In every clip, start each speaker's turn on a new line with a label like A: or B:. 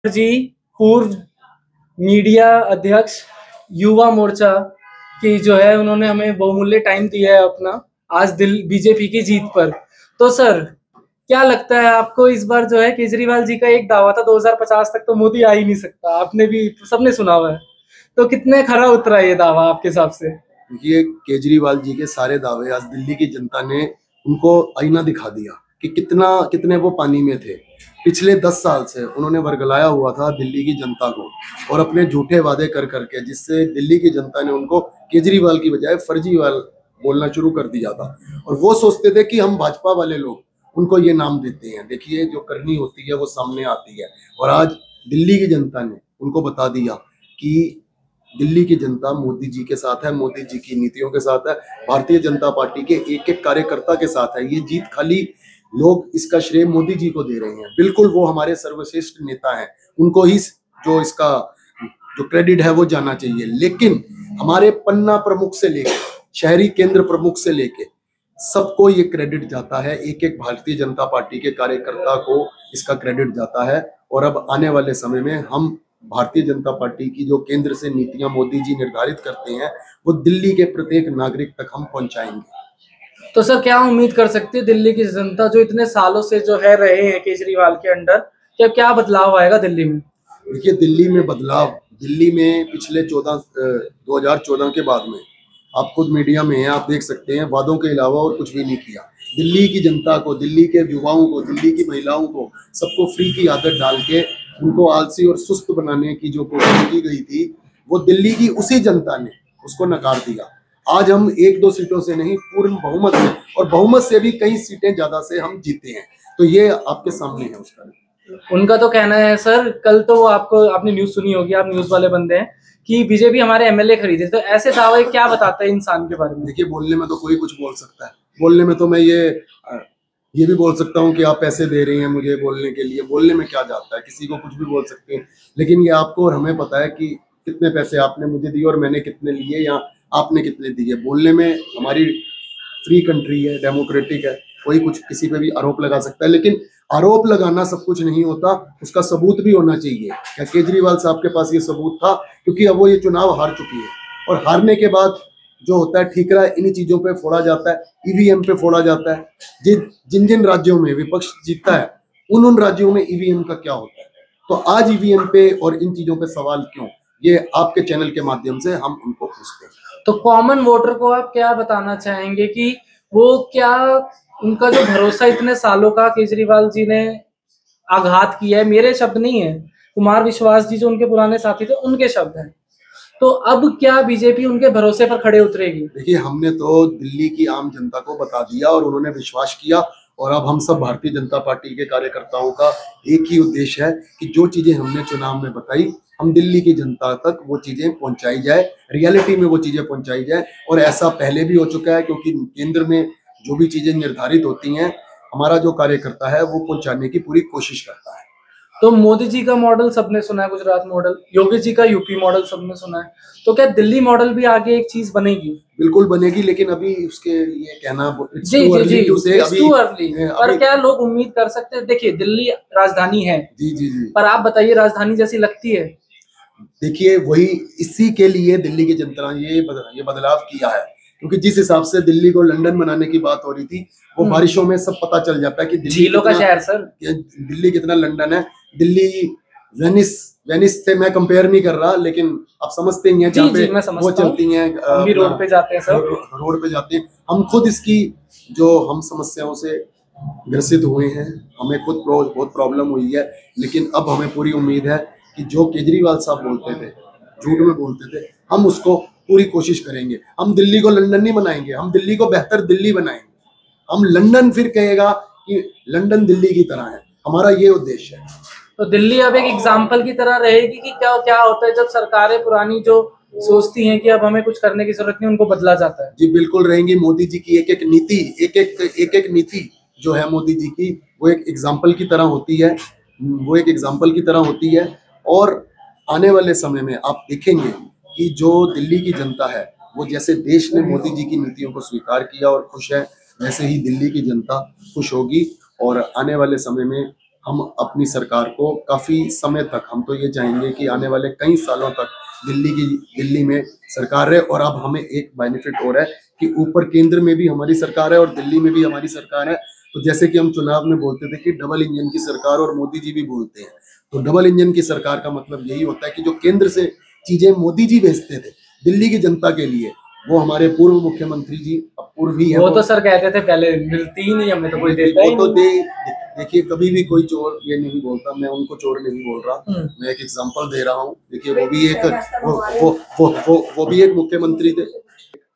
A: जी पूर्व मीडिया अध्यक्ष युवा मोर्चा की जो है उन्होंने हमें बहुमूल्य टाइम दिया है अपना आज दिल बीजेपी की जीत पर। तो सर क्या लगता है आपको इस बार जो है केजरीवाल जी का एक दावा था 2050 तक तो मोदी आ ही नहीं सकता, आपने भी सबने सुना हुआ है, तो कितने खरा उतरा ये दावा आपके हिसाब से?
B: ये केजरीवाल जी के सारे दावे आज दिल्ली की जनता ने उनको आईना दिखा दिया कि कितने वो पानी में थे। पिछले 10 साल से उन्होंने वर्गलाया हुआ था दिल्ली की जनता को और अपने झूठे वादे कर करके, जिससे दिल्ली की जनता ने उनको केजरीवाल की बजाय फर्जीवाल बोलना शुरू कर दिया था। और वो सोचते थे कि हम भाजपा वाले लोग उनको ये नाम देते हैं। देखिए, जो करनी होती है वो सामने आती है। और आज दिल्ली की जनता ने उनको बता दिया कि दिल्ली की जनता मोदी जी के साथ है, मोदी जी की नीतियों के साथ है, भारतीय जनता पार्टी के एक एक कार्यकर्ता के साथ है। ये जीत खाली लोग इसका श्रेय मोदी जी को दे रहे हैं। बिल्कुल वो हमारे सर्वश्रेष्ठ नेता हैं, उनको ही जो इसका जो क्रेडिट है वो जाना चाहिए। लेकिन हमारे पन्ना प्रमुख से लेकर शहरी केंद्र प्रमुख से लेकर सबको ये क्रेडिट जाता है, एक एक भारतीय जनता पार्टी के कार्यकर्ता को इसका क्रेडिट जाता है। और अब आने वाले समय में हम भारतीय जनता पार्टी की जो केंद्र से नीतियां मोदी जी निर्धारित करते हैं वो दिल्ली के प्रत्येक नागरिक तक हम पहुंचाएंगे।
A: तो सर क्या उम्मीद कर सकती है दिल्ली की जनता जो इतने सालों से जो है रहे हैं केजरीवाल के अंडर, क्या क्या बदलाव आएगा दिल्ली में?
B: देखिए, दिल्ली में बदलाव, दिल्ली में पिछले 2014 के बाद में आप खुद मीडिया में हैं, आप देख सकते हैं, वादों के अलावा और कुछ भी नहीं किया। दिल्ली की जनता को, दिल्ली के युवाओं को, दिल्ली की महिलाओं को, सबको फ्री की आदत डाल के उनको आलसी और सुस्त बनाने की जो कोशिश की गई थी वो दिल्ली की उसी जनता ने उसको नकार दिया। आज हम 1-2 सीटों से नहीं, पूर्ण बहुमत से, और बहुमत से भी कई सीटें ज्यादा से हम जीते हैं। तो ये आपके सामने है उसका।
A: उनका तो कहना है सर, कल तो आपने न्यूज सुनी होगी, आप न्यूज वाले बंदे हैं, कि बीजेपी हमारे एमएलए खरीदे। तो ऐसे दावे क्या बताता है इंसान के बारे में?
B: देखिए, बोलने में तो कोई कुछ बोल सकता है। बोलने में तो मैं ये भी बोल सकता हूँ कि आप पैसे दे रही हैं मुझे बोलने के लिए। बोलने में क्या जाता है, किसी को कुछ भी बोल सकते हैं। लेकिन ये आपको और हमें पता है कि कितने पैसे आपने मुझे दिए और मैंने कितने लिए या आपने कितने दिए। बोलने में हमारी फ्री कंट्री है, डेमोक्रेटिक है, कोई कुछ किसी पे भी आरोप लगा सकता है। लेकिन आरोप लगाना सब कुछ नहीं होता, उसका सबूत भी होना चाहिए। क्या केजरीवाल साहब के पास ये सबूत था? क्योंकि अब वो ये चुनाव हार चुकी है और हारने के बाद जो होता है ठीकरा इन्हीं चीजों पे फोड़ा जाता है, ईवीएम पे फोड़ा जाता है। जिन जिन राज्यों में विपक्ष जीतता है उन राज्यों में ईवीएम का क्या होता है। तो आज ईवीएम पे और इन चीजों पे सवाल क्यों, ये आपके चैनल के माध्यम से हम उनको पूछते हैं।
A: तो कॉमन वोटर को आप क्या बताना चाहेंगे कि वो क्या, उनका जो भरोसा इतने सालों का केजरीवाल जी ने आघात किया है, मेरे शब्द नहीं है, कुमार विश्वास जी जो उनके पुराने साथी थे उनके शब्द हैं, तो अब क्या बीजेपी उनके भरोसे पर खड़े उतरेगी?
B: देखिए, हमने तो दिल्ली की आम जनता को बता दिया और उन्होंने विश्वास किया। और अब हम सब भारतीय जनता पार्टी के कार्यकर्ताओं का एक ही उद्देश्य है कि जो चीजें हमने चुनाव में बताई हम दिल्ली की जनता तक वो चीजें पहुंचाई जाए, रियलिटी में वो चीजें पहुंचाई जाए। और ऐसा पहले भी हो चुका है, क्योंकि केंद्र में जो भी चीजें निर्धारित होती हैं हमारा जो कार्यकर्ता है वो पहुंचाने की पूरी कोशिश करता है।
A: तो मोदी जी का मॉडल सबने सुना है, गुजरात मॉडल, योगी जी का यूपी मॉडल सबने सुना है, तो क्या दिल्ली मॉडल भी आगे एक चीज बनेगी?
B: बिल्कुल बनेगी, लेकिन अभी उसके लिए कहना
A: जी जी जी इट्स टू अर्ली। पर क्या लोग उम्मीद कर सकते हैं? देखिए, दिल्ली राजधानी है
B: जी जी जी,
A: पर आप बताइए राजधानी जैसी लगती है?
B: देखिए, वही इसी के लिए दिल्ली की जनता ने ये बदलाव किया है, क्योंकि जिस हिसाब से दिल्ली को लंदन बनाने की बात हो रही थी वो बारिशों में सब पता चल जाता है कि दिल्ली
A: झीलों का शहर सर,
B: दिल्ली कितना लंदन है। दिल्ली वेनिस से मैं कंपेयर नहीं कर रहा, लेकिन आप समझते ही हैं, जहाँ पे वो चलती हैं,
A: हम भी रोड पे जाते हैं सर,
B: रोड पे जाते हैं। हम खुद इसकी जो हम समस्याओं से ग्रसित हुए हैं, हमें खुद बहुत प्रॉब्लम हुई है। लेकिन अब हमें पूरी उम्मीद है कि जो केजरीवाल साहब बोलते थे, झूठ में बोलते थे, हम उसको पूरी कोशिश करेंगे। हम दिल्ली को लंदन नहीं बनाएंगे, हम दिल्ली को बेहतर दिल्ली बनाएंगे। हम लंदन फिर कहेगा कि लंदन दिल्ली की तरह है, हमारा ये उद्देश्य है।
A: तो दिल्ली अब एक एग्जाम्पल की तरह रहेगी कि क्या क्या होता है जब सरकारें पुरानी जो सोचती हैं कि अब हमें कुछ करने की जरूरत नहीं, उनको बदला जाता है?
B: जी बिल्कुल रहेंगी। मोदी जी की एक एक नीति जो है मोदी जी की, वो एक एग्जाम्पल की तरह होती है, वो एक एग्जाम्पल की तरह होती है। और आने वाले समय में आप देखेंगे कि जो दिल्ली की जनता है वो जैसे देश ने मोदी जी की नीतियों को स्वीकार किया और खुश है, वैसे ही दिल्ली की जनता खुश होगी। और आने वाले समय में हम अपनी सरकार को काफी समय तक, हम तो ये चाहेंगे कि आने वाले कई सालों तक दिल्ली में सरकार रहे। और अब हमें एक बेनिफिट हो रहा है कि ऊपर केंद्र में भी हमारी सरकार है और दिल्ली में भी हमारी सरकार है। तो जैसे कि हम चुनाव में बोलते थे कि डबल इंजन की सरकार, और मोदी जी भी बोलते हैं, तो डबल इंजन की सरकार का मतलब यही होता है कि जो केंद्र से चीजें मोदी जी भेजते थे दिल्ली की जनता के लिए, वो हमारे पूर्व मुख्यमंत्री जी, अब पूर्व ही है
A: वो तो सर कहते थे पहले मिलती ही नहीं, हमें तो कोई देता ही
B: वो तो
A: नहीं।
B: देखिए, कभी भी कोई चोर ये नहीं बोलता, मैं उनको चोर नहीं बोल रहा, मैं एक एग्जांपल दे रहा हूँ। देखिए, वो भी एक वो भी एक मुख्यमंत्री थे,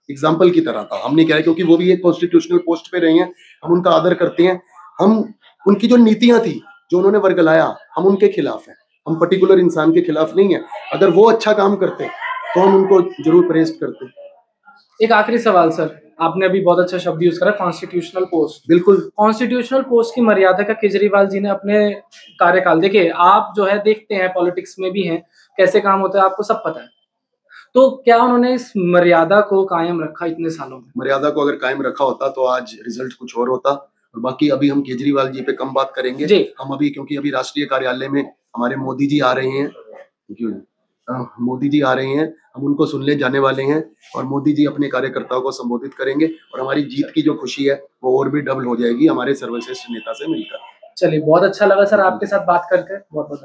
B: एग्जाम्पल की तरह था। हम नहीं कह रहे, क्योंकि वो भी एक कॉन्स्टिट्यूशनल पोस्ट पे रहे हैं, हम उनका आदर करते हैं। हम उनकी जो नीतियां थी, जो उन्होंने वर्गलाया, हम उनके खिलाफ हैं, हम पर्टिकुलर इंसान के खिलाफ नहीं है। अगर वो अच्छा काम करते तो हम उनको जरूर प्रेज करते।
A: एक आखिरी सवाल सर, आपने अभी बहुत अच्छा शब्द यूज करा, कॉन्स्टिट्यूशनल पोस्ट।
B: बिल्कुल,
A: कॉन्स्टिट्यूशनल पोस्ट की मर्यादा का केजरीवाल जी ने अपने कार्यकाल, देखिए आप जो है देखते हैं, पॉलिटिक्स में भी हैं, कैसे काम होता है आपको सब पता है, तो क्या उन्होंने इस मर्यादा को कायम रखा इतने सालों में?
B: मर्यादा को अगर कायम रखा होता तो आज रिजल्ट कुछ और होता। और बाकी अभी हम केजरीवाल जी पे कम बात करेंगे
A: जी।
B: हम अभी, क्योंकि अभी राष्ट्रीय कार्यालय में हमारे मोदी जी आ रहे हैं, मोदी जी आ रहे हैं, हम उनको सुनने जाने वाले हैं। और मोदी जी अपने कार्यकर्ताओं को संबोधित करेंगे, और हमारी जीत की जो खुशी है वो और भी डबल हो जाएगी हमारे सर्वश्रेष्ठ नेता से मिलकर।
A: चलिए, बहुत अच्छा लगा सर आपके साथ बात करके, बहुत बहुत